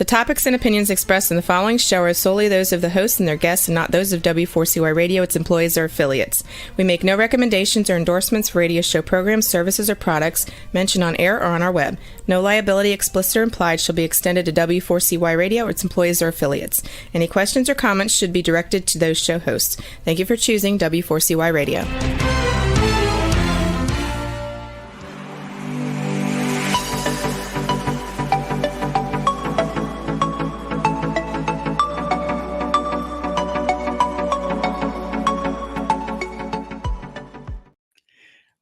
topics and opinions expressed in the following show are solely those of the host and their guests and not those of W4CY Radio, its employees, or affiliates. We make no recommendations or endorsements for radio show programs, services, or products mentioned on air or on our web. No liability, explicit or implied, shall be extended to W4CY Radio or its employees or affiliates. Any questions or comments should be directed to those show hosts. Thank you for choosing W4CY Radio.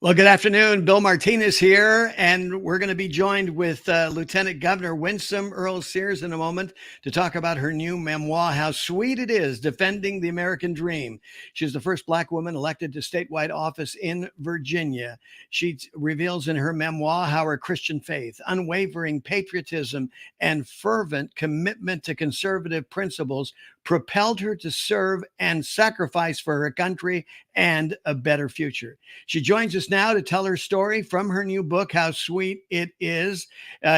Well, good afternoon. Bill Martinez here, and we're going to be joined with Lieutenant Governor Winsome Earle-Sears in a moment to talk about her new memoir, How Sweet It Is, Defending the American Dream. She's the first Black woman elected to statewide office in Virginia. She reveals in her memoir how her Christian faith, unwavering patriotism, and fervent commitment to conservative principles propelled her to serve and sacrifice for her country and a better future. She joins us now to tell her story from her new book, How Sweet It Is.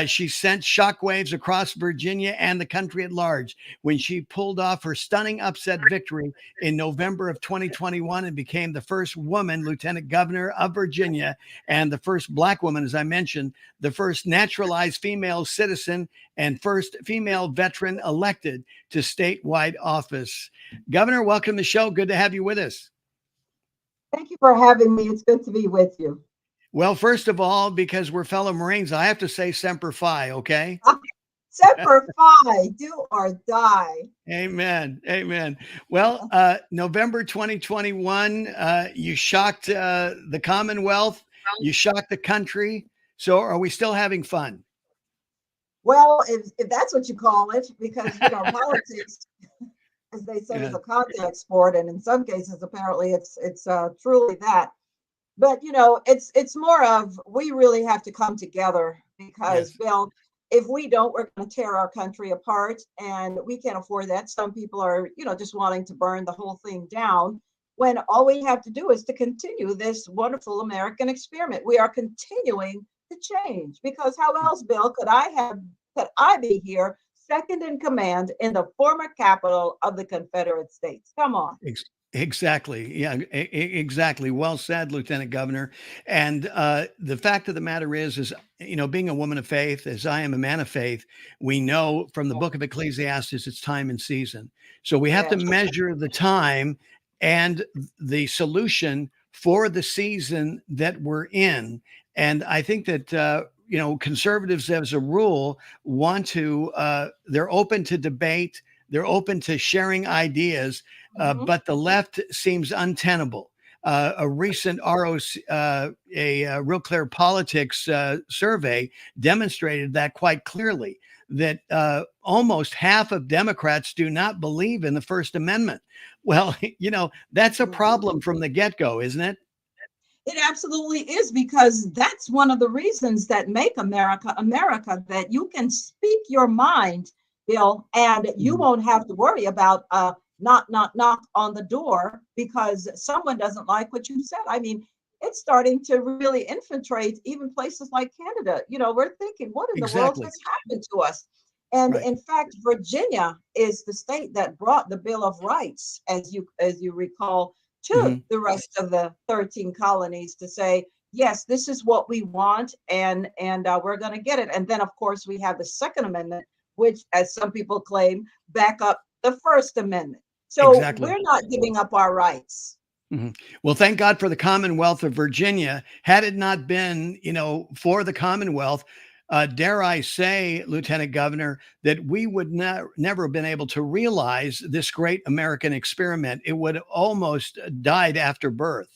She sent shockwaves across Virginia and the country at large when she pulled off her stunning upset victory in November of 2021 and became the first woman lieutenant governor of Virginia and the first Black woman, as I mentioned, the first naturalized female citizen and first female veteran elected to statewide office. Governor, welcome to the show. Good to have you with us. Thank you for having me. It's good to be with you. Well, first of all, because we're fellow Marines, I have to say Semper Fi, okay? Semper Fi, do or die. Amen. Amen. Well, November 2021, you shocked the Commonwealth. You shocked the country. So are we still having fun? Well, if that's what you call it, because, politics, as they say, is a contact sport. And in some cases, apparently, it's truly that. But, it's more of we really have to come together because, Bill, if we don't, we're going to tear our country apart. And we can't afford that. Some people are, just wanting to burn the whole thing down when all we have to do is to continue this wonderful American experiment. We are continuing to change because how else, Bill, could I be here second in command in the former capital of the Confederate States? Come on. Exactly. Yeah, exactly. Well said, Lieutenant Governor. And the fact of the matter is, being a woman of faith, as I am a man of faith, we know from the book of Ecclesiastes, it's time and season. So we have to measure the time and the solution for the season that we're in. And I think that, conservatives as a rule want to, they're open to debate. They're open to sharing ideas, but the left seems untenable. A recent ROC, a Real Clear Politics survey demonstrated that quite clearly, that almost half of Democrats do not believe in the First Amendment. Well, that's a problem from the get-go, isn't it? It absolutely is, because that's one of the reasons that make America, America, that you can speak your mind, Bill, and you won't have to worry about knock on the door because someone doesn't like what you said. I mean, it's starting to really infiltrate even places like Canada. We're thinking, what in the world has happened to us? And in fact, Virginia is the state that brought the Bill of Rights, as you recall, to the rest of the 13 colonies to say, yes, this is what we want, and we're going to get it. And then, of course, we have the Second Amendment, which, as some people claim, back up the First Amendment. So we're not giving up our rights. Well, thank God for the Commonwealth of Virginia. Had it not been, for the Commonwealth, dare I say, Lieutenant Governor, that we would never have been able to realize this great American experiment. It would almost died after birth.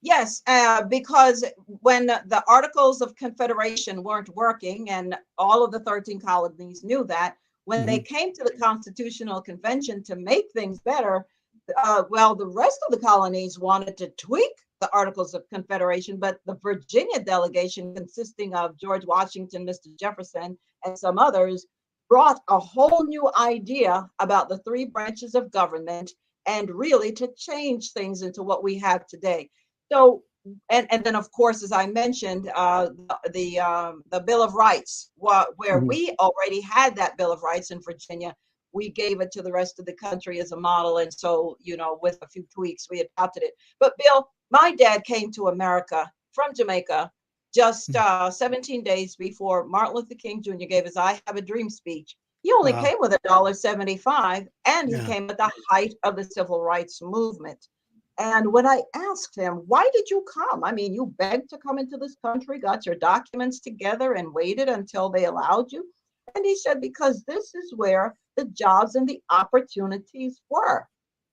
Yes, because when the Articles of Confederation weren't working, and all of the 13 colonies knew that, when they came to the Constitutional Convention to make things better, the rest of the colonies wanted to tweak the Articles of Confederation, but the Virginia delegation, consisting of George Washington, Mr. Jefferson, and some others, brought a whole new idea about the three branches of government and really to change things into what we have today. So And then of course, as I mentioned, the Bill of Rights, where Mhm. we already had that Bill of Rights in Virginia. We gave it to the rest of the country as a model, and so with a few tweaks, we adopted it. But Bill, my dad came to America from Jamaica just 17 days before Martin Luther King Jr. gave his "I Have a Dream" speech. He only Wow. came with $1.75, and he Yeah. came at the height of the civil rights movement. And when I asked him, "Why did you come? I mean, you begged to come into this country, got your documents together, and waited until they allowed you." And he said, "Because this is where the jobs and the opportunities were."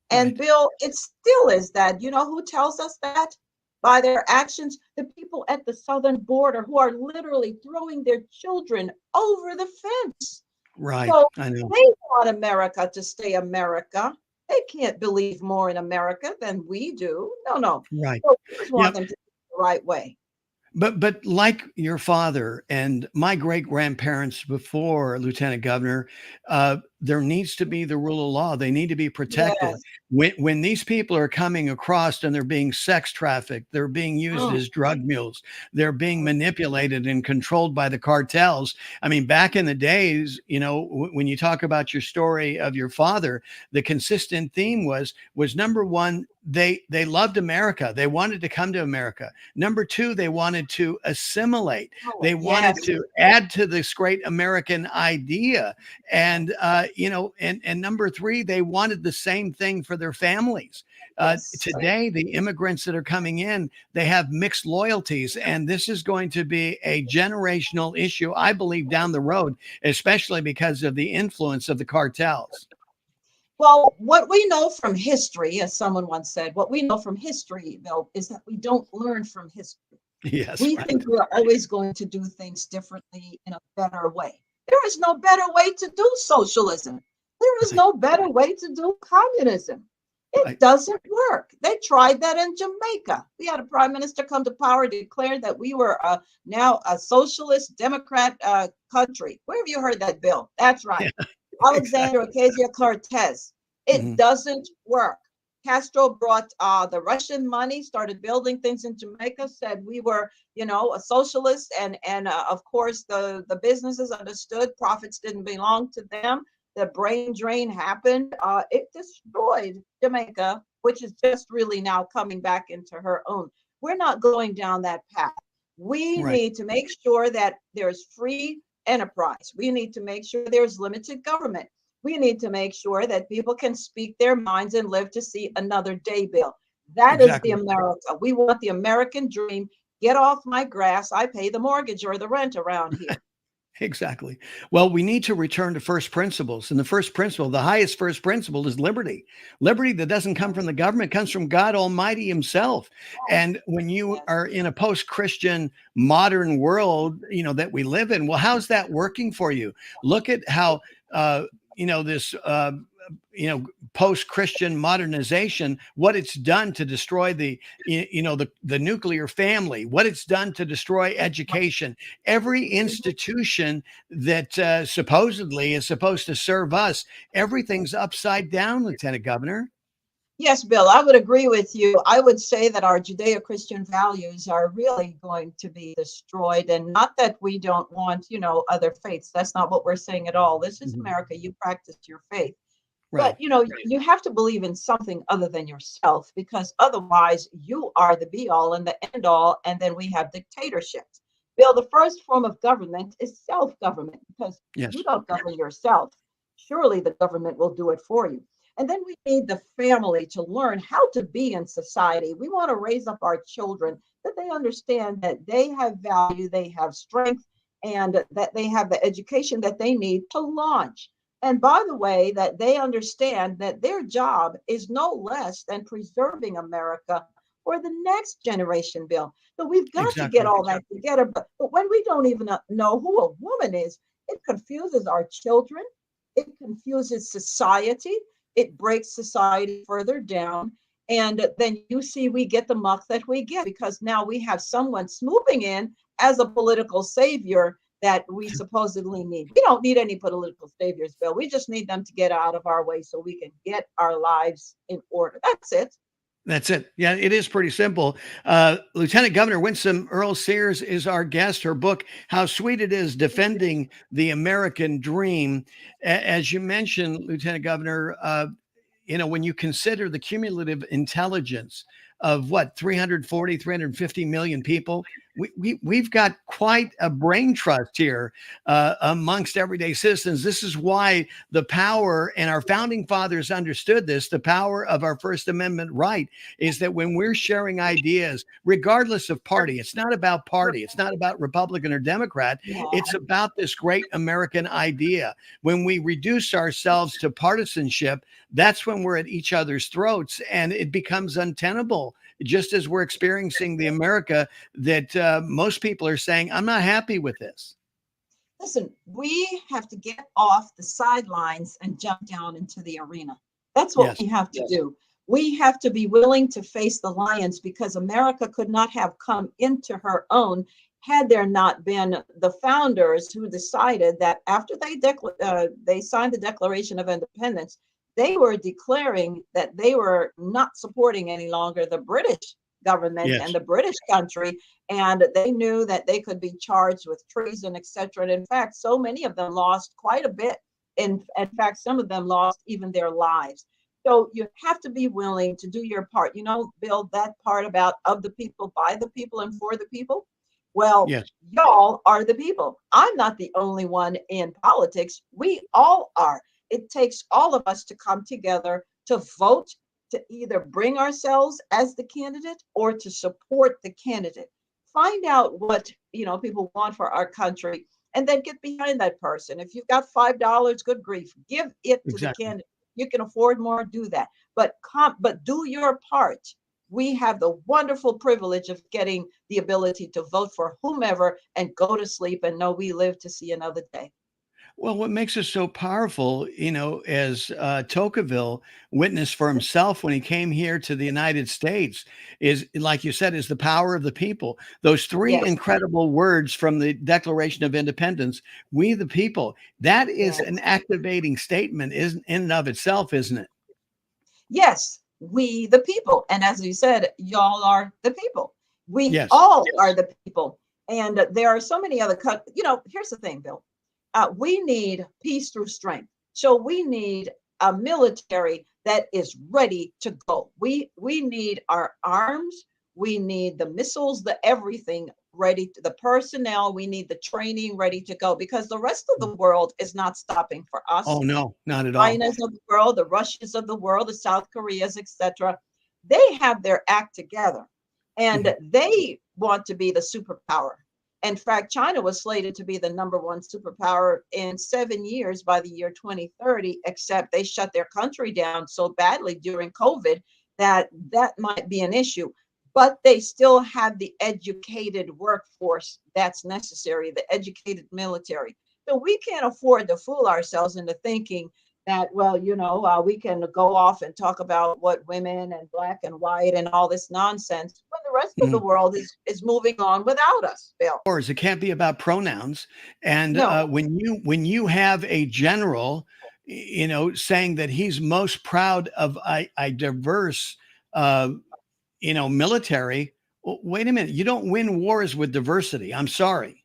And Right. Bill, it still is that. You know who tells us that? By their actions, the people at the southern border who are literally throwing their children over the fence. Right. So I know. they want America to stay America. They can't believe more in America than we do. No, no. Right. So we just want Yep. them to do it the right way. But like your father and my great grandparents before Lieutenant Governor, there needs to be the rule of law. They need to be protected. Yes. When these people are coming across and they're being sex trafficked, they're being used Mm, as drug mules, they're being manipulated and controlled by the cartels. I mean, back in the days, when you talk about your story of your father, the consistent theme was number one, they loved America. They wanted to come to America. Number two, they wanted to assimilate. oh, They wanted yes. to add to this great American idea. And, and number three, they wanted the same thing for their families. Yes. Today, the immigrants that are coming in, they have mixed loyalties. And this is going to be a generational issue, I believe, down the road, especially because of the influence of the cartels. Well, what we know from history, as someone once said, what we know from history, Bill, is that we don't learn from history. Yes, We right. think we're always going to do things differently in a better way. There is no better way to do socialism. There is Right. no better way to do communism. It Right. doesn't work. They tried that in Jamaica. We had a prime minister come to power, declared that we were now a socialist Democrat country. Where have you heard that, Bill? That's right. Yeah, Alexander exactly. Ocasio-Cortez. It Mhm. doesn't work. Castro brought the Russian money, started building things in Jamaica, said we were, a socialist, and of course the businesses understood profits didn't belong to them. The brain drain happened. It destroyed Jamaica, which is just really now coming back into her own. We're not going down that path. We Right. need to make sure that there's free enterprise. We need to make sure there's limited government. We need to make sure that people can speak their minds and live to see another day, Bill. That is the Exactly. America. We want the American dream. Get off my grass. I pay the mortgage or the rent around here. Exactly. Well, we need to return to first principles. And the first principle, the highest first principle is liberty. Liberty that doesn't come from the government, comes from God Almighty Himself. And when you Yes. are in a post-Christian modern world, that we live in, well, how's that working for you? Look at how this post-Christian modernization, what it's done to destroy the nuclear family, what it's done to destroy education. Every institution that supposedly is supposed to serve us, everything's upside down, Lieutenant Governor. Yes, Bill, I would agree with you. I would say that our Judeo-Christian values are really going to be destroyed, and not that we don't want, other faiths. That's not what we're saying at all. This is Mhm. America. You practice your faith. Right. But you have to believe in something other than yourself, because otherwise you are the be all and the end all, and then we have dictatorships. Bill, the first form of government is self-government, because you Yes. don't govern yourself. Surely the government will do it for you. And then we need the family to learn how to be in society. We want to raise up our children that they understand that they have value, they have strength, and that they have the education that they need to launch. And by the way, that they understand that their job is no less than preserving America for the next generation, Bill. So we've got to get Exactly. all that together. But when we don't even know who a woman is, it confuses our children, it confuses society, it breaks society further down. And then you see, we get the muck that we get because now we have someone swooping in as a political savior that we supposedly need. We don't need any political saviors, Bill. We just need them to get out of our way so we can get our lives in order. That's it. That's it. Yeah, it is pretty simple. Lieutenant Governor Winsome Earl Sears is our guest. Her book, How Sweet It Is Defending the American Dream. As you mentioned, Lieutenant Governor, when you consider the cumulative intelligence of what, 340, 350 million people, we've got quite a brain trust here amongst everyday citizens. This is why the power, and our founding fathers understood this, the power of our First Amendment right is that when we're sharing ideas, regardless of party, it's not about party, it's not about Republican or Democrat, it's about this great American idea. When we reduce ourselves to partisanship, that's when we're at each other's throats and it becomes untenable, just as we're experiencing the America that most people are saying, I'm not happy with this. Listen, we have to get off the sidelines and jump down into the arena. That's what we have to do. We have to be willing to face the lions, because America could not have come into her own had there not been the founders who decided that after they signed the Declaration of Independence, they were declaring that they were not supporting any longer the British government and the British country, and they knew that they could be charged with treason, etc. And in fact, so many of them lost quite a bit. In fact, some of them lost even their lives. So you have to be willing to do your part. You know, Bill, that part about of the people, by the people, and for the people. Well, y'all are the people. I'm not the only one in politics. We all are. It takes all of us to come together to vote, to either bring ourselves as the candidate or to support the candidate. Find out what people want for our country, and then get behind that person. If you've got $5, good grief, give it to the candidate. You can afford more, do that. But do your part. We have the wonderful privilege of getting the ability to vote for whomever and go to sleep and know we live to see another day. Well, what makes us so powerful, as Tocqueville witnessed for himself when he came here to the United States, is, like you said, is the power of the people. Those three incredible words from the Declaration of Independence, we the people, that is an activating statement in and of itself, isn't it? Yes, we the people. And as you said, y'all are the people. We all are the people. And there are so many other here's the thing, Bill. We need peace through strength. So we need a military that is ready to go. We need our arms. We need the missiles, the everything ready, the personnel. We need the training ready to go, because the rest of the world is not stopping for us. Oh, no, not at all. China's of the world, the Russians of the world, the South Koreas, etc. They have their act together, and they want to be the superpower. In fact, China was slated to be the #1 superpower in 7 years by the year 2030, except they shut their country down so badly during COVID that might be an issue. But they still have the educated workforce that's necessary, the educated military. So we can't afford to fool ourselves into thinking that, we can go off and talk about what women and black and white and all this nonsense when the rest of the world is moving on without us, Bill. It can't be about pronouns. And when you have a general, saying that he's most proud of a diverse, military, wait a minute, you don't win wars with diversity. I'm sorry.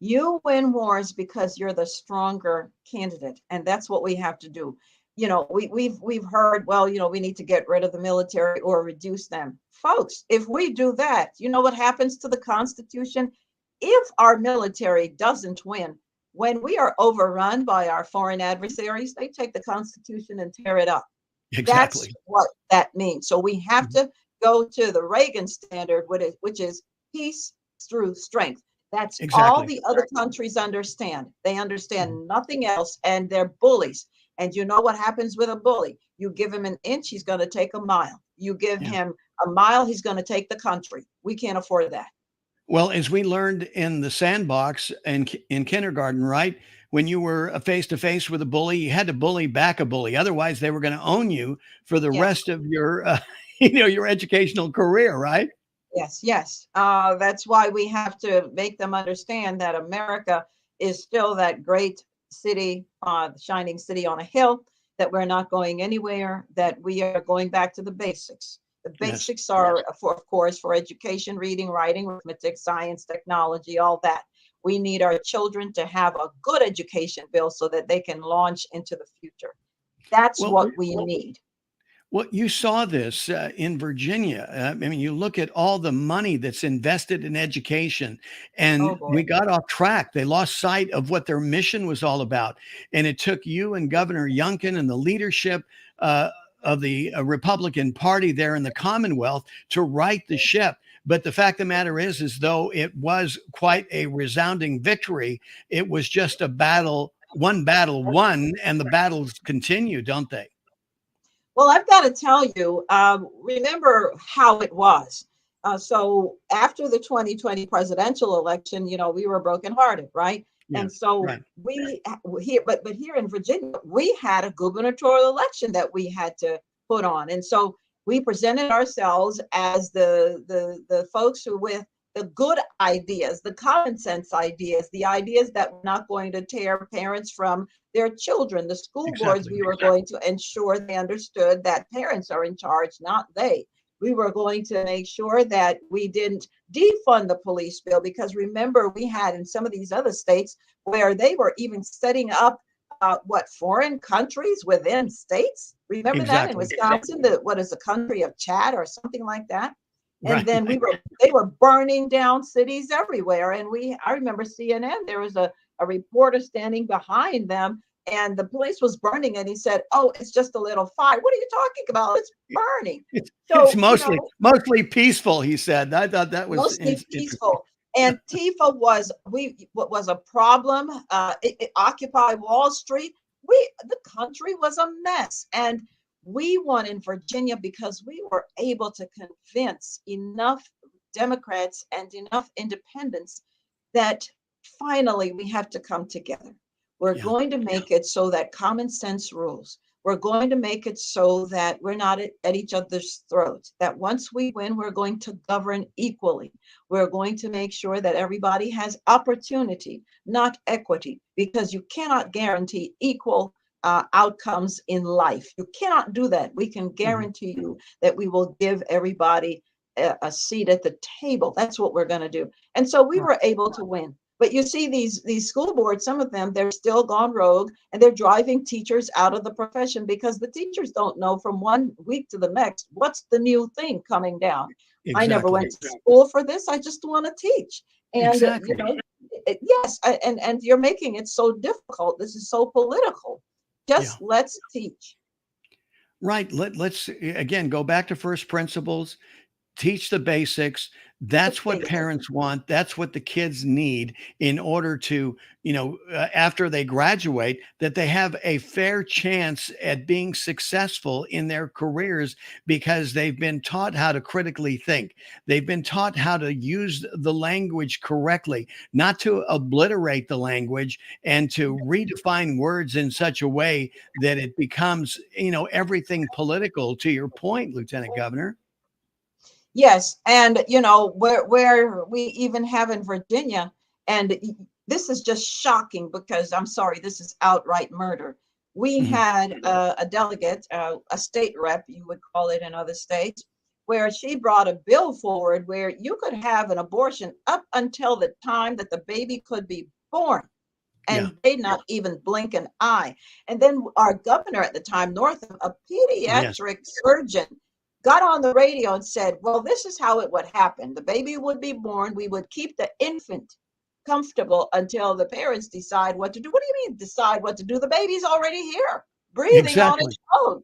You win wars because you're the stronger candidate, and that's what we have to do. We've heard, we need to get rid of the military or reduce them. Folks, if we do that, you know what happens to the Constitution? If our military doesn't win, when we are overrun by our foreign adversaries, they take the Constitution and tear it up. Exactly. That's what that means. So we have to go to the Reagan standard, which is peace through strength. That's all the other countries understand. They understand nothing else, and they're bullies. And you know what happens with a bully? You give him an inch, he's going to take a mile. You give him a mile, he's going to take the country. We can't afford that. Well, as we learned in the sandbox in kindergarten, right? When you were face to face with a bully, you had to bully back a bully. Otherwise, they were going to own you for the rest of your, your educational career, right? Yes. That's why we have to make them understand that America is still that great city, shining city on a hill. that we're not going anywhere, that we are going back to the basics. The Yes. basics are, of course, for education, reading, writing, arithmetic, science, technology, all that. We need our children to have a good education, Bill, so that they can launch into the future. That's Well, what we need. well, you saw this in Virginia. I mean, you look at all the money that's invested in education, Oh and boy. we got off track. They lost sight of what their mission was all about. And it took you and Governor Youngkin and the leadership uh, of the Republican Party there in the Commonwealth to right the ship. But the fact of the matter is though it was quite a resounding victory, it was just a battle won, and the battles continue, don't they? Well, I've got to tell you, remember how it was. So after the 2020 presidential election, we were brokenhearted, right? Yeah, And so right. we here, but here in Virginia, we had a gubernatorial election that we had to put on, and so we presented ourselves as the folks who with the good ideas, the common sense ideas, the ideas that were not going to tear parents from their children. The school boards, Exactly. we were going to ensure they understood that parents are in charge, not they. We were going to make sure that we didn't defund the police, Bill, because remember, we had in some of these other states where they were even setting up foreign countries within states. Remember that in Exactly. Wisconsin, what is the country of Chad or something like that? And Right. then they were burning down cities everywhere. And I remember CNN, there was a reporter standing behind them and the place was burning and he said, "Oh, it's just a little fire." "What are you talking about? It's burning." It's So, mostly peaceful, he said. I thought that was mostly interesting. peaceful. Antifa what was a problem. It Occupy Wall Street. The country was a mess, and we won in Virginia because we were able to convince enough Democrats and enough independents that finally we have to come together. We're Yeah. going to make it so that common sense rules. We're going to make it so that we're not at each other's throats, that once we win, we're going to govern equally. We're going to make sure that everybody has opportunity, not equity, because you cannot guarantee equal outcomes in life. You cannot do that. We can Mhm. guarantee you that we will give everybody a seat at the table. That's what we're going to do. And so we Right. were able to win. But you see these school boards, some of them, they're still gone rogue and they're driving teachers out of the profession because the teachers don't know from one week to the next what's the new thing coming down. I never Exactly. went to school for this. I just want to teach. And Exactly. yes, and you're making it so difficult. This is so political. Yeah. Just let's teach. Right. Let's again go back to first principles. Teach the basics. The That's what basics. parents want. That's what the kids need in order to, after they graduate, that they have a fair chance at being successful in their careers because they've been taught how to critically think. They've been taught how to use the language correctly, not to obliterate the language and to redefine words in such a way that it becomes, everything political, to your point, Lieutenant Governor. Yes, and where we even have in Virginia, and this is just shocking because I'm sorry, this is outright murder. We Mhm. had a delegate, a state rep, you would call it in other states, where she brought a bill forward where you could have an abortion up until the time that the baby could be born, Yeah. and they not even blink an eye. And then our governor at the time, Northam, a Yes. pediatric surgeon, got on the radio and said, "Well, this is how it would happen. The baby would be born. We would keep the infant comfortable until the parents decide what to do." What do you mean decide what to do? The baby's already here, breathing on its Exactly. own.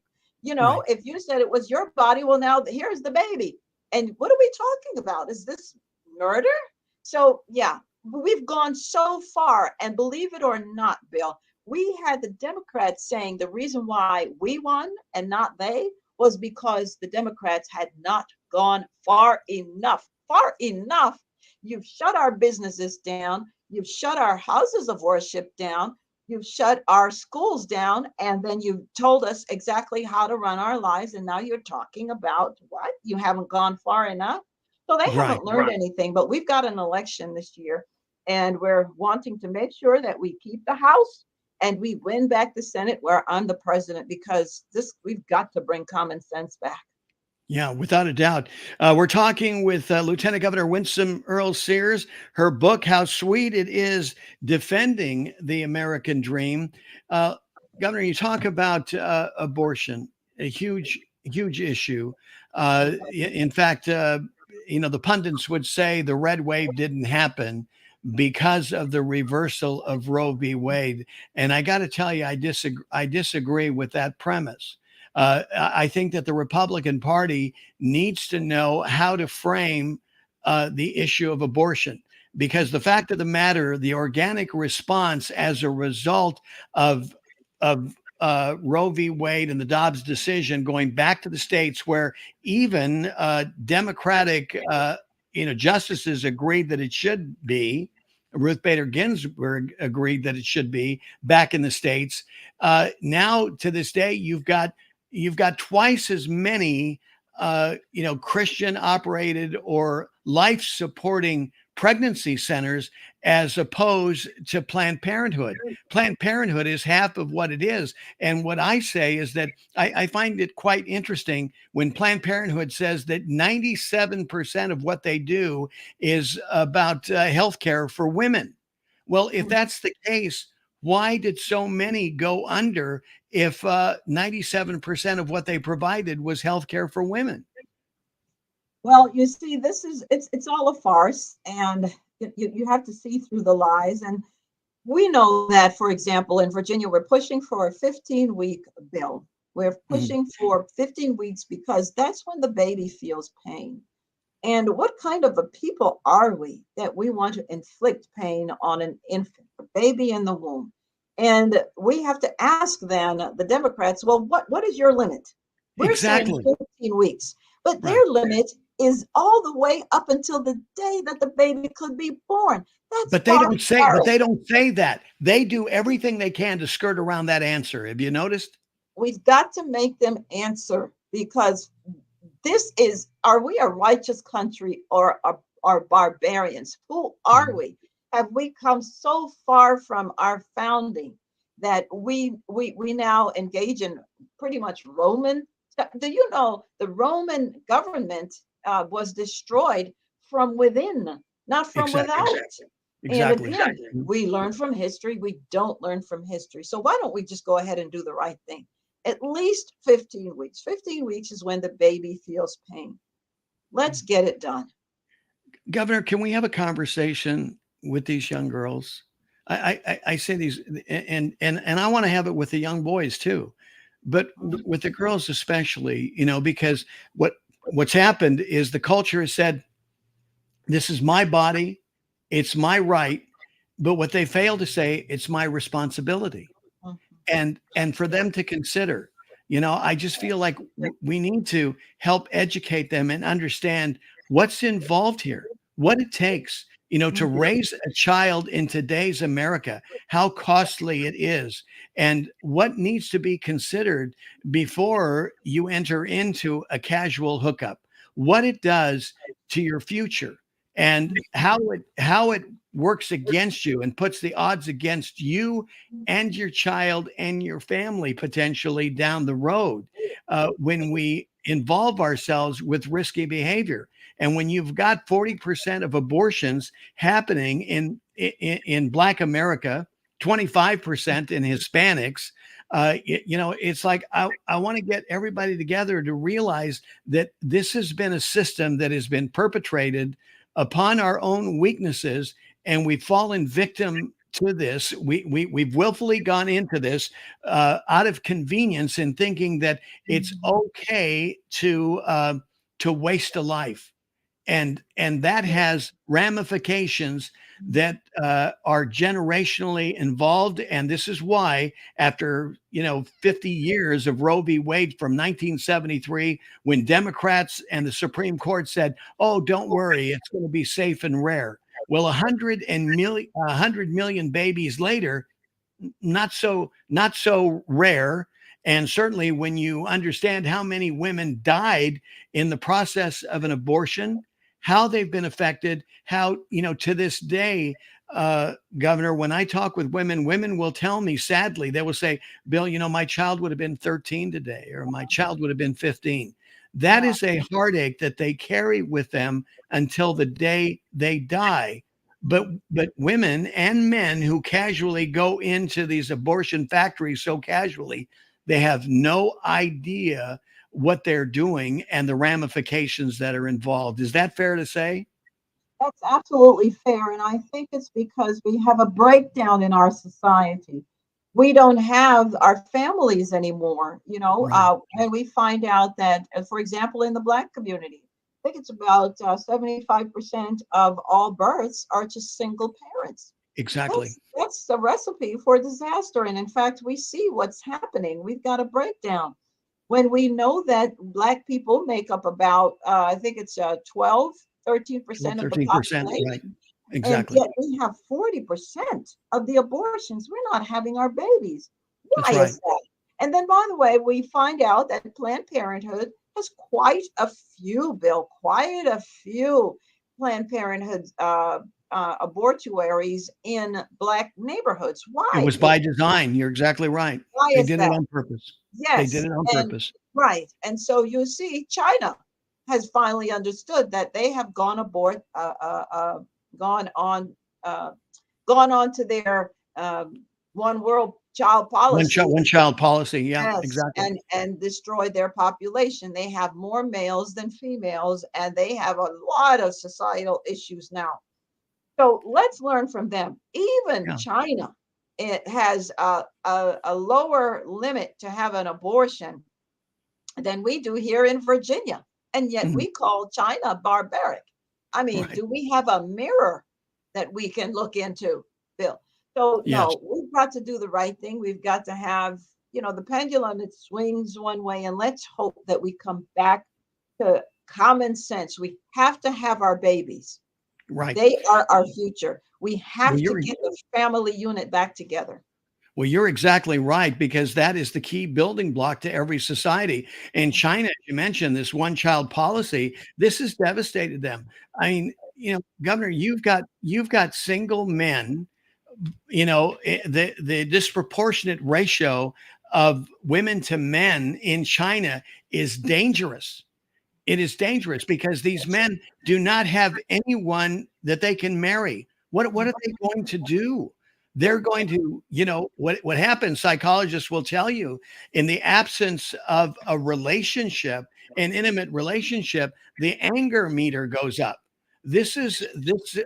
Right. If you said it was your body, well, now here's the baby. And what are we talking about? Is this murder? So, yeah, we've gone so far. And believe it or not, Bill, we had the Democrats saying the reason why we won and not they was because the Democrats had not gone far enough. Far enough. You've shut our businesses down. You've shut our houses of worship down. You've shut our schools down. And then you've told us exactly how to run our lives. And now you're talking about what? You haven't gone far enough. So they Right. haven't learned anything. But we've got an election this year, and we're wanting to make sure that we keep the House and we win back the Senate where I'm the president, because we've got to bring common sense back. Yeah, without a doubt. We're talking with Lieutenant Governor Winsome Earl Sears. Her book, How Sweet It Is Defending the American Dream. Uh, Governor, you talk about abortion, a huge, huge issue. In fact, the pundits would say the red wave didn't happen because of the reversal of Roe v. Wade. And I got to tell you, I disagree with that premise. I think that the Republican Party needs to know how to frame the issue of abortion, because the fact of the matter, the organic response as a result of Roe v. Wade and the Dobbs decision, going back to the states where even Democratic justices agreed that it should be. Ruth Bader Ginsburg agreed that it should be back in the states. Now to this day, you've got twice as many, Christian operated or life supporting pregnancy centers as opposed to Planned Parenthood. Planned Parenthood is half of what it is. And what I say is that I find it quite interesting when Planned Parenthood says that 97% of what they do is about health care for women. Well, if that's the case, why did so many go under if 97% of what they provided was health care for women? Well, you see, it's all a farce, and you have to see through the lies. And we know that, for example, in Virginia, we're pushing for a 15-week bill. We're pushing for 15 weeks because that's when the baby feels pain. And what kind of a people are we that we want to inflict pain on an infant, a baby in the womb? And we have to ask then the Democrats, well, what is your limit? We're saying 15 weeks, but their limit is all the way up until the day that the baby could be born. But they don't say that. They do everything they can to skirt around that answer. Have you noticed? We've got to make them answer, because are we a righteous country or are barbarians? Who are we? Have we come so far from our founding that we now engage in pretty much Roman? Do you know the Roman government was destroyed from within, not from without? Exactly. And again, we learn from history. We don't learn from history. So why don't we just go ahead and do the right thing? At least 15 weeks. 15 weeks is when the baby feels pain. Let's get it done. Governor, can we have a conversation with these young girls? I say these, and I want to have it with the young boys too, but with the girls especially, because what's happened is the culture has said, this is my body, it's my right, but what they fail to say, it's my responsibility. And for them to consider, I just feel like we need to help educate them and understand what's involved here, what it takes, to raise a child in today's America, how costly it is, and what needs to be considered before you enter into a casual hookup, what it does to your future, and how it works against you and puts the odds against you and your child and your family potentially down the road when we involve ourselves with risky behavior. And when you've got 40% of abortions happening in Black America, 25% in Hispanics, it's like I want to get everybody together to realize that this has been a system that has been perpetrated upon our own weaknesses, and we've fallen victim to this. We've willfully gone into this out of convenience and thinking that it's okay to waste a life, and that has ramifications that are generationally involved. And this is why, after 50 years of Roe v. Wade from 1973, when Democrats and the Supreme Court said, "Oh, don't worry, it's going to be safe and rare." Well, 100 million babies later, not so rare. And certainly when you understand how many women died in the process of an abortion, how they've been affected, how, to this day, Governor, when I talk with women, women will tell me, sadly, they will say, Bill, my child would have been 13 today, or my child would have been 15. That is a heartache that they carry with them until the day they die. But women and men who casually go into these abortion factories so casually, they have no idea what they're doing and the ramifications that are involved. Is that fair to say? That's absolutely fair. And I think it's because we have a breakdown in our society. We don't have our families anymore, Right. and we find out that, for example, in the Black community, I think it's about 75% of all births are to single parents. Exactly. That's a recipe for disaster. And in fact, we see what's happening. We've got a breakdown when we know that Black people make up about, I think it's 12, 13% of the 13%. Right. population. And Exactly. yet we have 40% of the abortions. We're not having our babies. That's Why right. is that? And then, by the way, we find out that Planned Parenthood has quite a few, Bill, quite a few Planned Parenthood abortuaries in Black neighborhoods. It Why? was by design. You're exactly right. Why They is did it that? on purpose. They did Yes, it on and purpose. right. And so you see, China has finally understood that they have gone aboard, gone on, uh, gone on to their one world child policy. One child policy. Yeah, Yes, exactly. and destroyed their population. They have more males than females, and they have a lot of societal issues now. So let's learn from them. Even Yeah. China, it has a lower limit to have an abortion than we do here in Virginia. And yet Mhm. we call China barbaric. I mean, Right. do we have a mirror that we can look into, Bill? So, Yes. no, we've got to do the right thing. We've got to have, the pendulum, it swings one way, and let's hope that we come back to common sense. We have to have our babies. Right. They are our future. We Well, have to get the family unit back together. Well, you're exactly right, because that is the key building block to every society. In China, as you mentioned, this one child policy, this has devastated them. I mean, Governor, you've got single men, the disproportionate ratio of women to men in China is dangerous. It is dangerous because these men do not have anyone that they can marry. What are they going to do? They're going to, what happens, psychologists will tell you, in the absence of a relationship, an intimate relationship, the anger meter goes up. This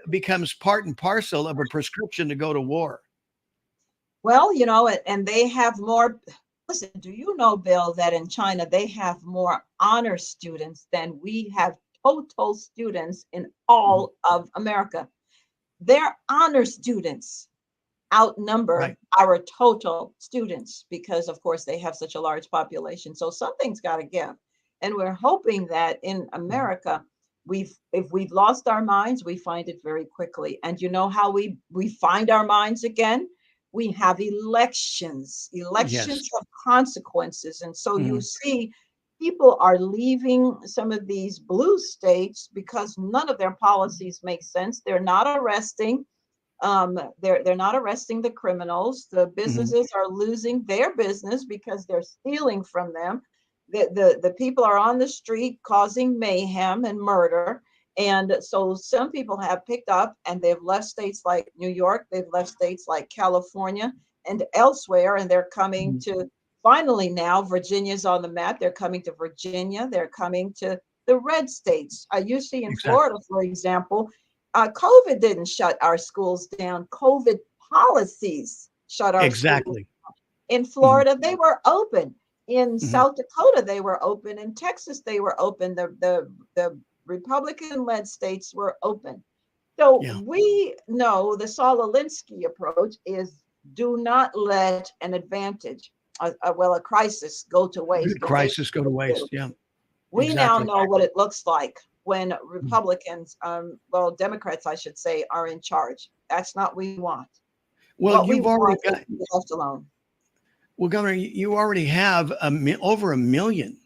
becomes part and parcel of a prescription to go to war. Well, and they have more. Listen, do you know, Bill, that in China they have more honor students than we have total students in all of America? Their honor students outnumber Right. our total students because, of course, they have such a large population. So something's got to give. And we're hoping that in America, if we've lost our minds, we find it very quickly. And you know how we find our minds again? We have elections. Yes. Elections have consequences. And so you Mhm. see people are leaving some of these blue states because none of their policies make sense. They're not arresting. They're not arresting the criminals. The Mhm. businesses are losing their business because they're stealing from them. The people are on the street causing mayhem and murder. And so some people have picked up and they've left states like New York, they've left states like California and elsewhere, and they're coming Mhm. to finally now Virginia's on the map. They're coming to Virginia, they're coming to the red states. You see in Exactly. Florida, for example, COVID didn't shut our schools down. COVID policies shut our schools. Exactly. In Mhm. Florida, they were open. In Mhm. South Dakota, they were open. In Texas, they were open. The Republican-led states were open. So Yeah. we know the Saul Alinsky approach is do not let an advantage, a crisis go to waste. If they Crisis go to waste. Yeah. we now Exactly. know what it looks like when Mhm. Republicans, Democrats, I should say, are in charge. That's not what we want. Well, What we you've already want is got to be left alone. Well, Governor, you already have over a million,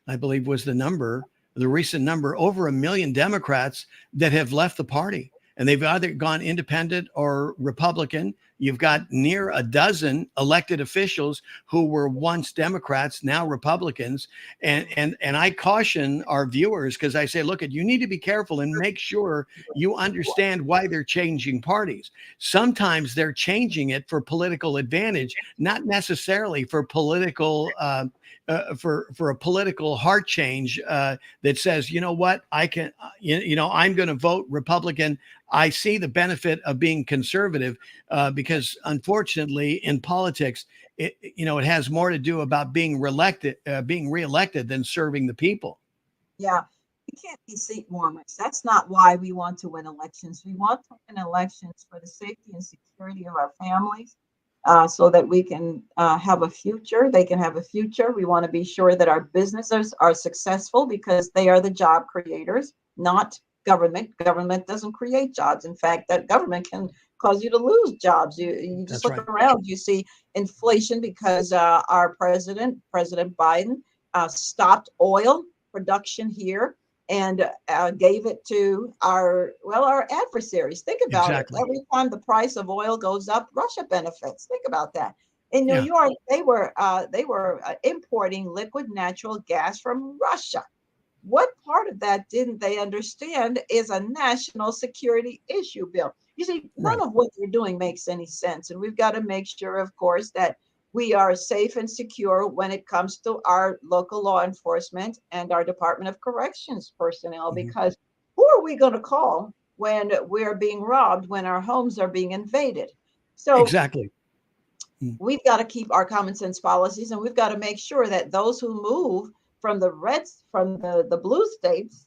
I believe was the number, the recent number, over a million Democrats that have left the party. and they've either gone independent or Republican. You've got near a dozen elected officials who were once Democrats, now Republicans. And I caution our viewers, because I say, look, you need to be careful and make sure you understand why they're changing parties. Sometimes they're changing it for political advantage, not necessarily for political for a political heart change that says, you know what, I can, I'm going to vote Republican. I see the benefit of being conservative because, unfortunately, in politics, it has more to do about being reelected than serving the people. Yeah, we can't be seat warmers. That's not why we want to win elections. We want to win elections for the safety and security of our families, so that we can have a future. They can have a future. We want to be sure that our businesses are successful because they are the job creators, not government. Government doesn't create jobs. In fact, that government can cause you to lose jobs. You just That's look right. around, you see inflation because our President Biden, stopped oil production here and gave it to our adversaries. Think about it. Exactly. Every time the price of oil goes up, Russia benefits. Think about that. In New Yeah. York, they were importing liquid natural gas from Russia. What part of that didn't they understand is a national security issue, Bill? You see, none Right. of what they're doing makes any sense. And we've got to make sure, of course, that we are safe and secure when it comes to our local law enforcement and our Department of Corrections personnel, Mhm. because who are we going to call when we're being robbed, when our homes are being invaded? So Exactly. Mm. we've got to keep our common sense policies, and we've got to make sure that those who move from the blue states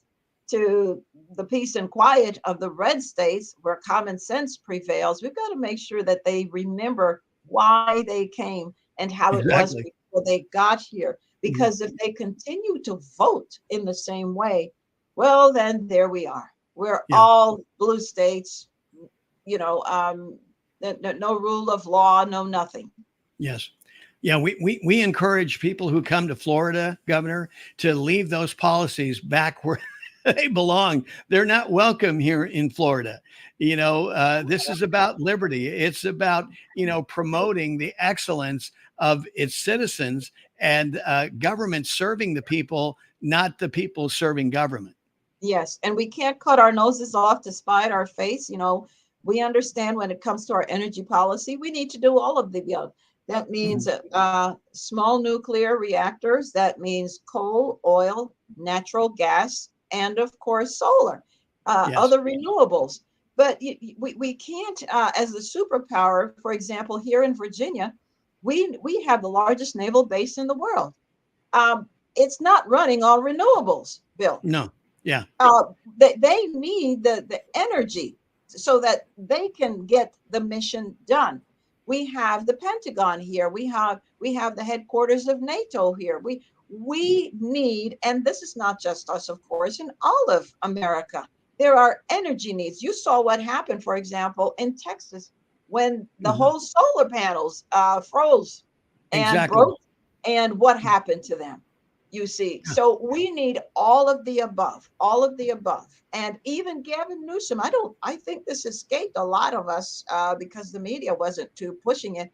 to the peace and quiet of the red states where common sense prevails, we've got to make sure that they remember why they came and how it was Exactly. before they got here. Mhm. Because if they continue to vote in the same way, well, then there we are. We're Yeah. all blue states, you know, no rule of law, no nothing. Yes. Yeah, we encourage people who come to Florida, Governor, to leave those policies back where they belong. They're not welcome here in Florida. This is about liberty. It's about, promoting the excellence of its citizens and government serving the people, not the people serving government. Yes, and we can't cut our noses off to spite our face. We understand when it comes to our energy policy, we need to do all of the above. That means Mhm. small nuclear reactors. That means coal, oil, natural gas, and of course solar, Yes, other renewables. But we can't, as a superpower, for example, here in Virginia, we have the largest naval base in the world. Um, it's not running on renewables, Bill. no, yeah, uh, they need the energy so that they can get the mission done. We have the Pentagon here. We have the headquarters of NATO here. We need, and this is not just us, of course, in all of America. There are energy needs. You saw what happened, for example, in Texas when the mhm, whole solar panels froze and exactly. broke, and what happened to them? You see, Yeah. so we need all of the above, all of the above. And even Gavin Newsom, I think this escaped a lot of us because the media wasn't too pushing it.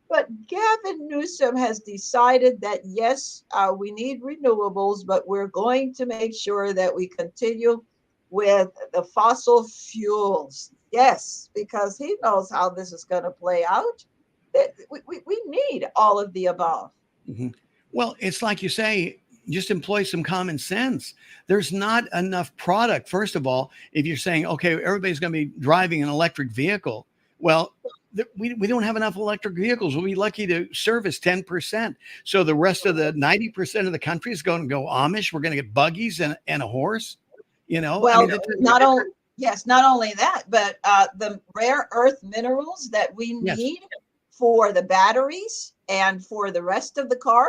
But Gavin Newsom has decided that yes, we need renewables, but we're going to make sure that we continue with the fossil fuels. Yes, because he knows how this is going to play out. We need all of the above. Mhm. Well, it's like you say, just employ some common sense. There's not enough product. First of all, if you're saying, okay, everybody's going to be driving an electric vehicle, well, we don't have enough electric vehicles. We'll be lucky to service 10%. So the rest of the 90% of the country is going to go Amish. We're going to get buggies and a horse. I Well, mean, not only yes, not only that, but the rare earth minerals that we yes, need for the batteries and for the rest of the car,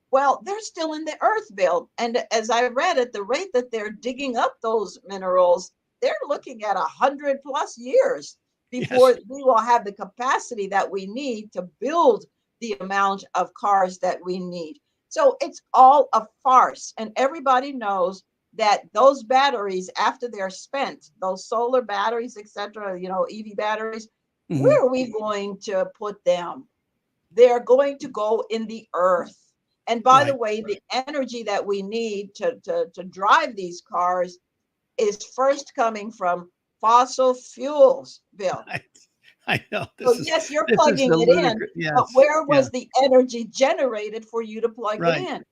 well, they're still in the earth, Bill. And as I read, at the rate that they're digging up those minerals, they're looking at 100+ years before yes. we will have the capacity that we need to build the amount of cars that we need. So it's all a farce, and everybody knows that those batteries, after they're spent, those solar batteries, etc., EV batteries, Mhm. where are we going to put them? They're going to go in the earth. And by the Right. way, the energy that we need to drive these cars is first coming from fossil fuels, Bill. I, I know So this is yes, you're this is plugging the it in, ludicrous. but Yes. where Yeah. was the energy generated for you to plug it Right. in?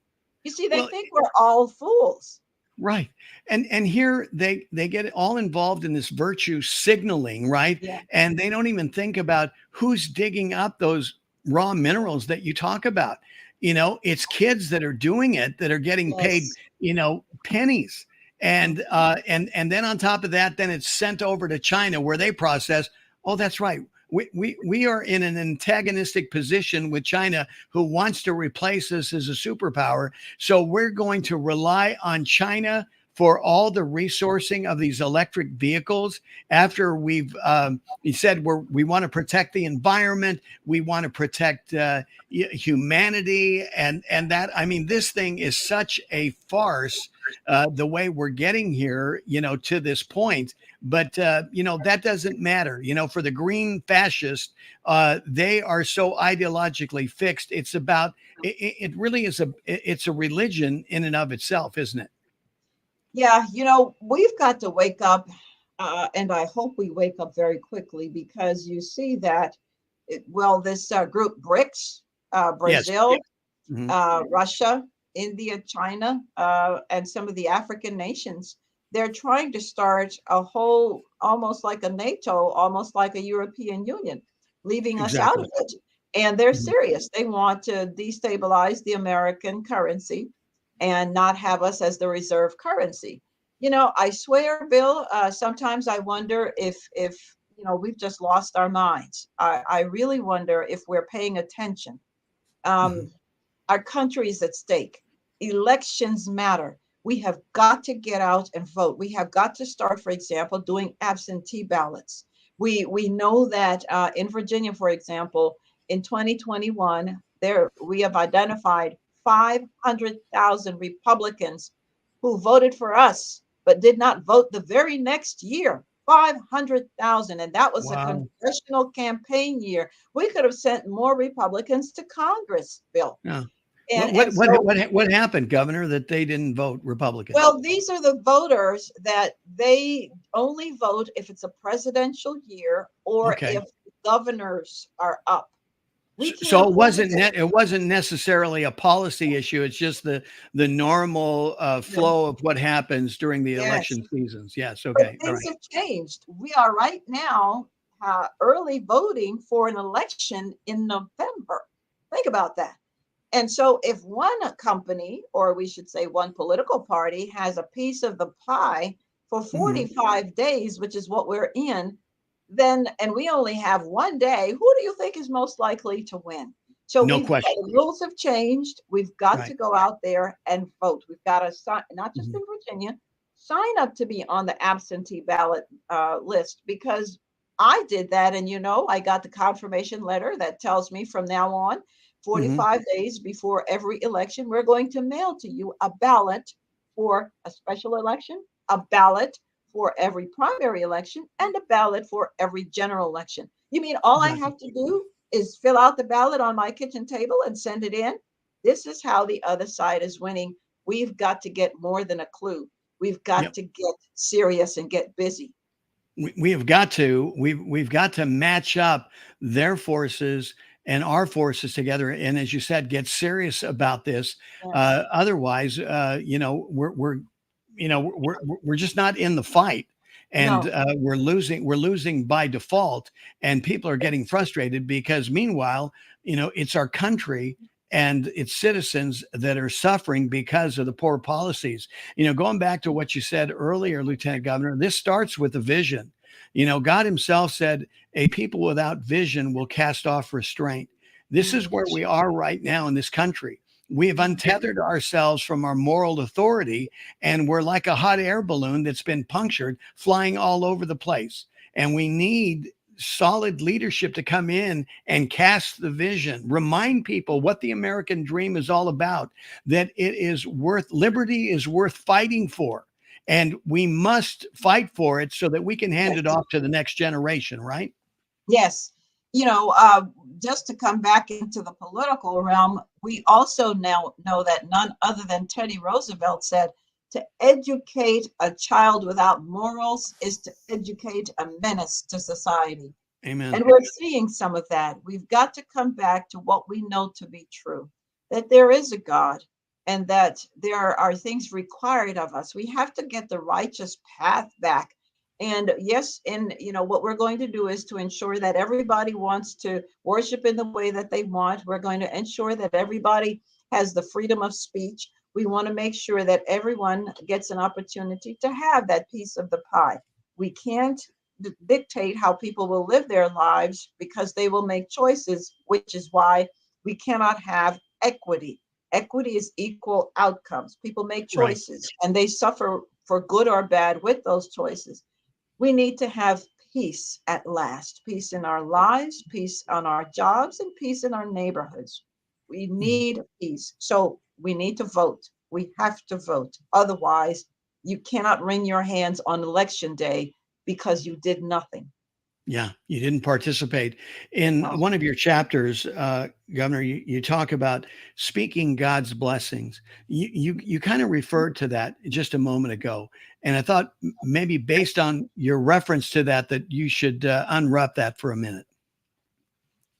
You see, they Well, think we're all fools. right. And here they get all involved in this virtue signaling, right? Yeah. And they don't even think about who's digging up those raw minerals that you talk about. It's kids that are doing it that are getting paid, Yes. pennies. Mm. And then on top of that, then it's sent over to China where they process. Oh, that's right. We are in an antagonistic position with China, who wants to replace us as a superpower. So we're going to rely on China for all the resourcing of these electric vehicles after we've he said we want to protect the environment, we want to protect humanity, and that, I mean, this thing is such a farce, the way we're getting here, to this point. But that doesn't matter. For the green fascists, they are so ideologically fixed. It's about it really is it's a religion in and of itself, isn't it? Yeah, we've got to wake up, and I hope we wake up very quickly, because you see that, this group BRICS, Yes. Brazil, Hmm. Russia, India, China, and some of the African nations, they're trying to start a whole, almost like a NATO, almost like a European Union, leaving us out Exactly. of it. And they're Mhm. serious. They want to destabilize the American currency and not have us as the reserve currency. I swear, Bill, sometimes I wonder if we've just lost our minds. I really wonder if we're paying attention. Mhm. Um, our country is at stake. Elections matter. We have got to get out and vote. We have got to start, for example, doing absentee ballots. We know that in Virginia, for example, in 2021, there we have identified 500,000 Republicans who voted for us but did not vote the very next year. 500,000, and that was a Wow. congressional campaign year. We could have sent more Republicans to Congress, Bill. Yeah. And What and what what so, what what happened, Governor, that they didn't vote Republican? well, these are the voters that they only vote if it's a presidential year or Okay. if governors are up. We So can't it prove wasn't it. it wasn't necessarily a policy issue. It's just the normal Yeah. flow of what happens during the Yes, election seasons. Yes. but Okay. All things right. have changed. We are right now early voting for an election in November. Think about that. And so, if one company, or we should say one political party, has a piece of the pie for Hmm. 45 days, which is what we're in, then, and we only have one day, who do you think is most likely to win? So, No question. the rules have changed. We've got to Right. go out there and vote. We've got to sign, not just Mhm. in Virginia, sign up to be on the absentee ballot list, because I did that. And, I got the confirmation letter that tells me from now on, Mhm. 45 days before every election, we're going to mail to you a ballot for a special election, a ballot for every primary election, and a ballot for every general election. You mean all I Exactly. have to do is fill out the ballot on my kitchen table and send it in? This is how the other side is winning. We've got to get more than a clue. We've got Yep. to get serious and get busy. We have got to we've got to match up their forces and our forces together, and as you said, get serious about this. Yes. Otherwise, we're just not in the fight, and No. we're losing by default, and people are getting frustrated because meanwhile, it's our country and its citizens that are suffering because of the poor policies. Going back to what you said earlier, Lieutenant Governor, this starts with a vision. God himself said, a people without vision will cast off restraint. This is where we are right now in this country. We have untethered ourselves from our moral authority, and we're like a hot air balloon that's been punctured, flying all over the place. And we need solid leadership to come in and cast the vision, remind people what the American dream is all about, that liberty is worth fighting for. and we must fight for it so that we can hand it off to the next generation, right? Yes. Just to come back into the political realm, we also now know that none other than Teddy Roosevelt said, to educate a child without morals is to educate a menace to society. Amen. And we're seeing some of that. We've got to come back to what we know to be true, that there is a God and that there are things required of us. We have to get the righteous path back. And yes, what we're going to do is to ensure that everybody wants to worship in the way that they want. We're going to ensure that everybody has the freedom of speech. We want to make sure that everyone gets an opportunity to have that piece of the pie. We can't dictate how people will live their lives because they will make choices, which is why we cannot have equity. Equity is equal outcomes. People make choices and they suffer for good or bad with those choices. We need to have peace at last, peace in our lives, peace on our jobs, and peace in our neighborhoods. We need peace. So we need to vote. We have to vote. Otherwise, you cannot wring your hands on election day because you did nothing. Yeah, you didn't participate. In one of your chapters, Governor, you talk about speaking God's blessings. You kind of referred to that just a moment ago. And I thought maybe based on your reference to that you should unwrap that for a minute.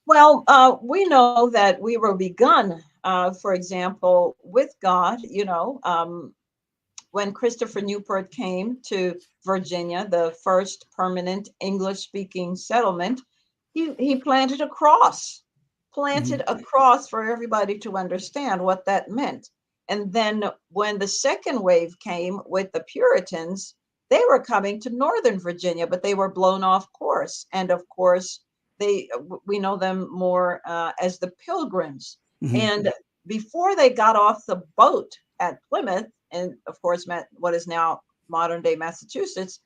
Well, we know that we were begun, for example, with God, when Christopher Newport came to Virginia, the first permanent English-speaking settlement, he planted a cross for everybody to understand what that meant. And then when the second wave came with the Puritans, they were coming to Northern Virginia, but they were blown off course. And of course, we know them more as the Pilgrims. And before they got off the boat at Plymouth, and of course, what is now modern day Massachusetts,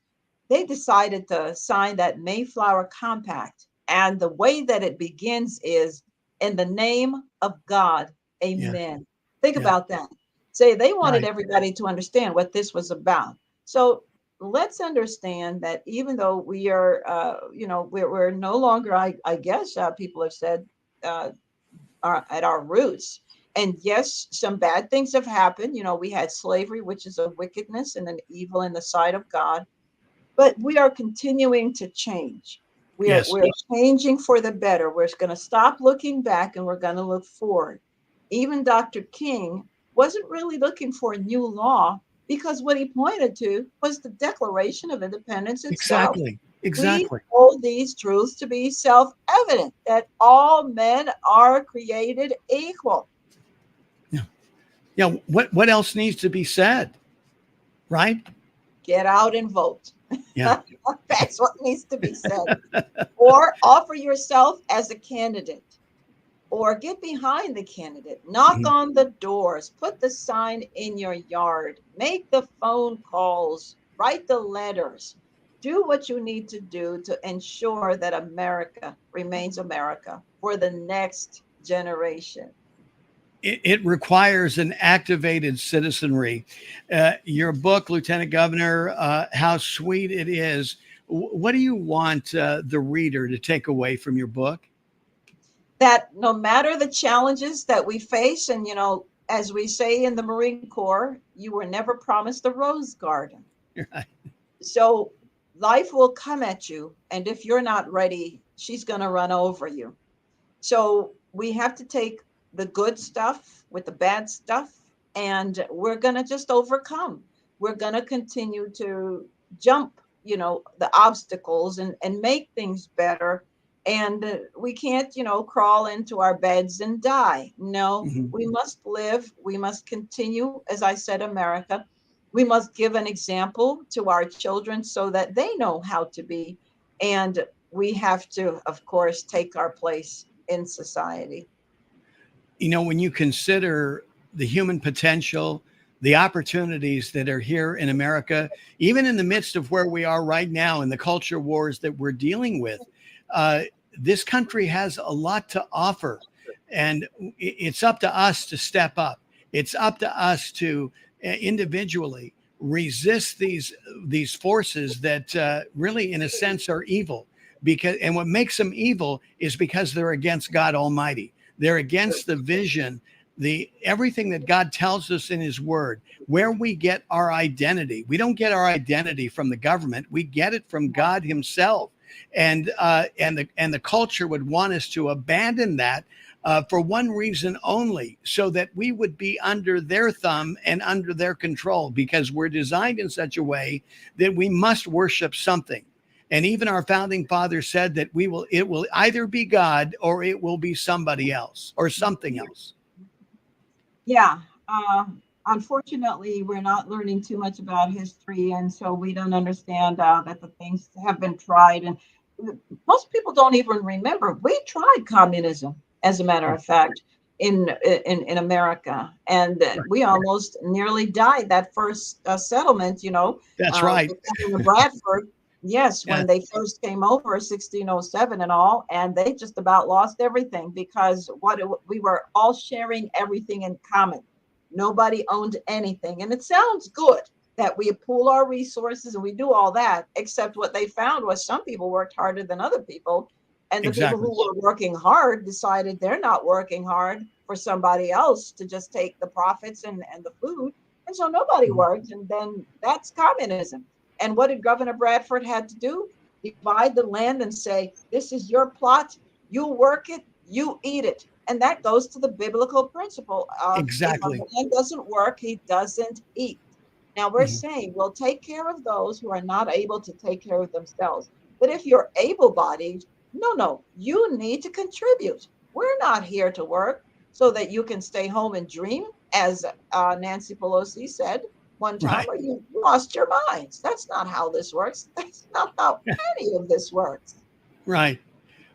they decided to sign that Mayflower Compact. And the way that it begins is, in the name of God, amen. Think about that. Say they wanted everybody to understand what this was about. So let's understand that even though we are, we're no longer, I guess people have said, are at our roots. And yes, some bad things have happened. We had slavery, which is a wickedness and an evil in the sight of God. But we are continuing to change. We're changing for the better. We're going to stop looking back and we're going to look forward. Even Dr. King wasn't really looking for a new law because what he pointed to was the Declaration of Independence itself. Exactly. We hold these truths to be self-evident, that all men are created equal. Yeah. What else needs to be said? Right? Get out and vote. Yeah. That's what needs to be said. Or offer yourself as a candidate. Or get behind the candidate. Knock on the doors. Put the sign in your yard. Make the phone calls. Write the letters. Do what you need to do to ensure that America remains America for the next generation. It requires an activated citizenry. Your book, Lieutenant Governor, How Sweet It Is. What do you want the reader to take away from your book? That no matter the challenges that we face, and, as we say in the Marine Corps, you were never promised a rose garden. Right. So life will come at you. And if you're not ready, she's going to run over you. So we have to take the good stuff with the bad stuff, and we're going to just overcome. We're going to continue to jump, the obstacles and make things better. And we can't, crawl into our beds and die. No, we must live. We must continue, as I said, America. We must give an example to our children so that they know how to be. And we have to, of course, take our place in society. When you consider the human potential, the opportunities that are here in America, even in the midst of where we are right now and the culture wars that we're dealing with, this country has a lot to offer. And it's up to us to step up. It's up to us to individually resist these forces that really, in a sense, are evil. Because and what makes them evil is because they're against God Almighty. They're against the vision, the everything that God tells us in His Word, where we get our identity. We don't get our identity from the government. We get it from God Himself. And the culture would want us to abandon that for one reason only, so that we would be under their thumb and under their control, because we're designed in such a way that we must worship something. And even our founding fathers said that it will either be God or it will be somebody else or something else. Yeah. Unfortunately, we're not learning too much about history, and so we don't understand that the things have been tried. And most people don't even remember we tried communism, as a matter of fact, in America, and we almost nearly died. That first settlement, That's right. with Governor Bradford. Yes, Yeah, when they first came over, 1607 and all, and they just about lost everything because we were all sharing everything in common. Nobody owned anything. And it sounds good that we pool our resources and we do all that, except what they found was some people worked harder than other people. And the people exactly. who were working hard decided they're not working hard for somebody else to just take the profits and the food. And so nobody Mhm. worked. And then that's communism. And what did Governor Bradford had to do? Divide the land and say, this is your plot. You work it, you eat it. And that goes to the biblical principle of if a Exactly. man doesn't work, he doesn't eat. Now we're Mhm. saying we'll take care of those who are not able to take care of themselves. But if you're able-bodied, no, you need to contribute. We're not here to work so that you can stay home and dream, as Nancy Pelosi said one time, Right. or you lost your minds. That's not how this works. That's not how any of this works. Right.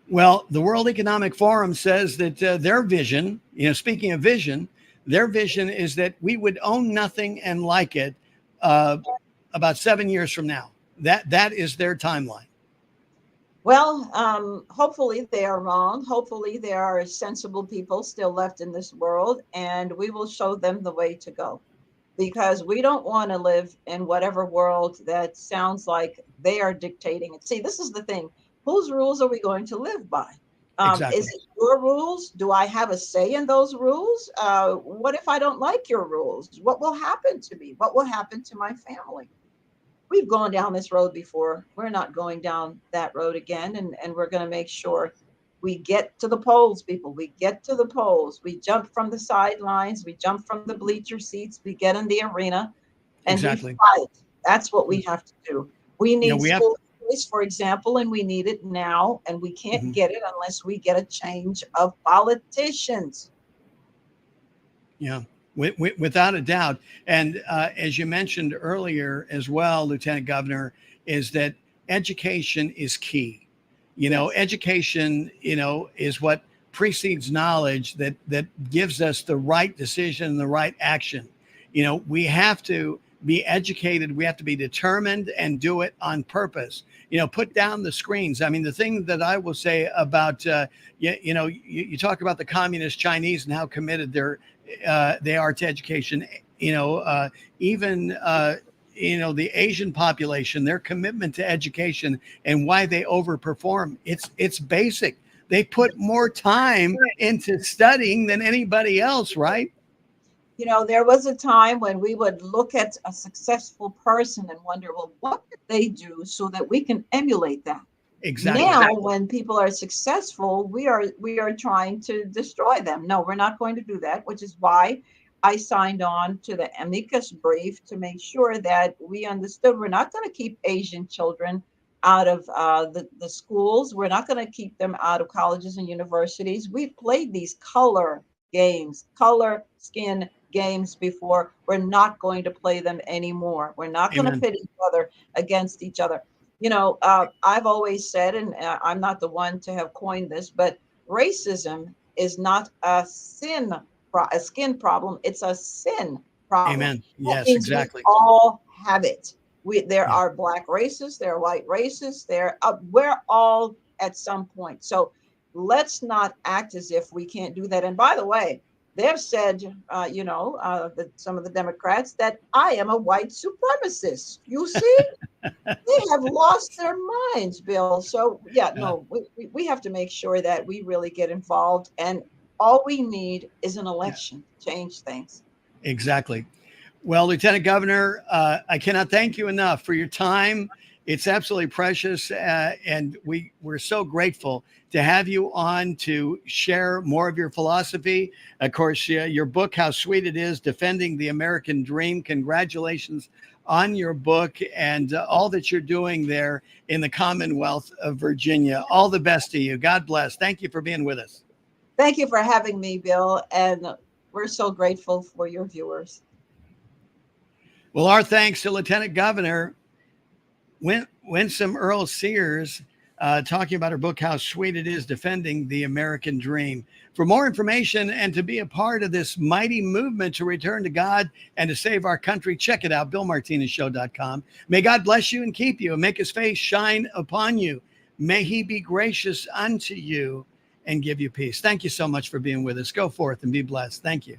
Well, the World Economic Forum says that their vision, speaking of vision, their vision is that we would own nothing and like it uh, about 7 years from now. That is their timeline. Well, hopefully they are wrong. Hopefully there are sensible people still left in this world, and we will show them the way to go. Because we don't want to live in whatever world that sounds like they are dictating it. See, this is the thing. Whose rules are we going to live by? Is Exactly. it your rules? Do I have a say in those rules? What if I don't like your rules? What will happen to me? What will happen to my family? We've gone down this road before. We're not going down that road again. And we're going to make sure we get to the polls, people. We get to the polls. We jump from the sidelines. We jump from the bleacher seats. We get in the arena and we Exactly. fight. That's what we have to do. We need We have. school choice, for example, and we need it now. And we can't Mhm. get it unless we get a change of politicians. Yeah, without a doubt. And as you mentioned earlier as well, Lieutenant Governor, is that education is key. Yes. Education, is what precedes knowledge that gives us the right decision and the right action. We have to be educated. We have to be determined and do it on purpose. Put down the screens. I mean, the thing that I will say about, you talk about the communist Chinese and how committed they are to education. Even the Asian population, their commitment to education and why they overperform. It's basic. They put more time into studying than anybody else, right? There was a time when we would look at a successful person and wonder, well, what did they do so that we can emulate that? Exactly. Now, when people are successful, we are trying to destroy them. No, we're not going to do that, which is why I signed on to the amicus brief to make sure that we understood we're not going to keep Asian children out of the schools. We're not going to keep them out of colleges and universities. We've played these color games, color skin games before. We're not going to play them anymore. We're not going to Amen. pit each other against each other. I've always said, and I'm not the one to have coined this, but racism is not a skin problem. It's a sin problem. Amen. That Yes, means we exactly. all have it. There Yeah. are black racists, there are white racists, we're all at some point. So let's not act as if we can't do that. And by the way, they've said, that some of the Democrats, that I am a white supremacist. You see, they have lost their minds, Bill. So, yeah, no, we have to make sure that we really get involved. And all we need is an election to change things. Exactly. Well, Lieutenant Governor, I cannot thank you enough for your time. It's absolutely precious, and we're so grateful to have you on to share more of your philosophy. Of course, your book, How Sweet It Is, Defending the American Dream. Congratulations on your book and all that you're doing there in the Commonwealth of Virginia. All the best to you. God bless. Thank you for being with us. Thank you for having me, Bill. And we're so grateful for your viewers. Well, our thanks to Lieutenant Governor Winsome Earl Sears, talking about her book, How Sweet It Is, Defending the American Dream. For more information and to be a part of this mighty movement to return to God and to save our country, check it out, BillMartinezShow.com. May God bless you and keep you and make his face shine upon you. May he be gracious unto you and give you peace. Thank you so much for being with us. Go forth and be blessed. Thank you.